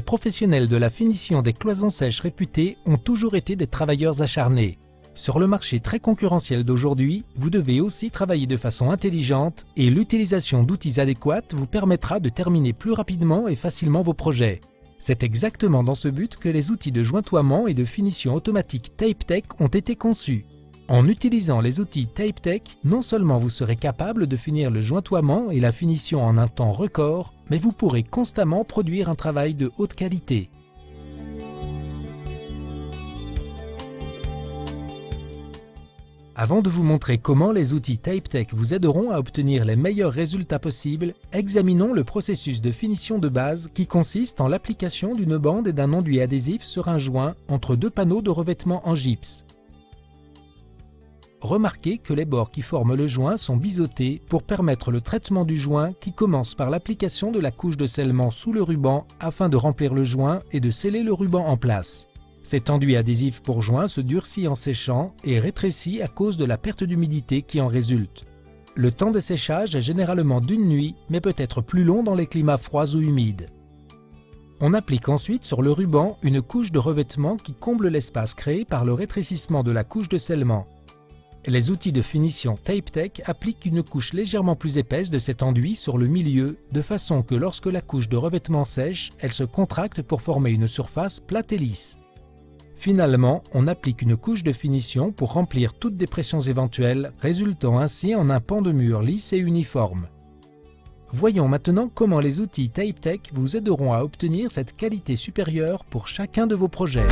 professionnels de la finition des cloisons sèches réputés ont toujours été des travailleurs acharnés. Sur le marché très concurrentiel d'aujourd'hui, vous devez aussi travailler de façon intelligente et l'utilisation d'outils adéquats vous permettra de terminer plus rapidement et facilement vos projets. C'est exactement dans ce but que les outils de jointoiement et de finition automatique TapeTech ont été conçus. En utilisant les outils TapeTech, non seulement vous serez capable de finir le jointoiement et la finition en un temps record, mais vous pourrez constamment produire un travail de haute qualité. Avant de vous montrer comment les outils TapeTech vous aideront à obtenir les meilleurs résultats possibles, examinons le processus de finition de base qui consiste en l'application d'une bande et d'un enduit adhésif sur un joint entre deux panneaux de revêtement en gypse. Remarquez que les bords qui forment le joint sont biseautés pour permettre le traitement du joint qui commence par l'application de la couche de scellement sous le ruban afin de remplir le joint et de sceller le ruban en place. Cet enduit adhésif pour joint se durcit en séchant et rétrécit à cause de la perte d'humidité qui en résulte. Le temps de séchage est généralement d'une nuit, mais peut être plus long dans les climats froids ou humides. On applique ensuite sur le ruban une couche de revêtement qui comble l'espace créé par le rétrécissement de la couche de scellement. Les outils de finition TapeTech appliquent une couche légèrement plus épaisse de cet enduit sur le milieu, de façon que lorsque la couche de revêtement sèche, elle se contracte pour former une surface plate et lisse. Finalement, on applique une couche de finition pour remplir toutes dépressions éventuelles, résultant ainsi en un pan de mur lisse et uniforme. Voyons maintenant comment les outils TapeTech vous aideront à obtenir cette qualité supérieure pour chacun de vos projets.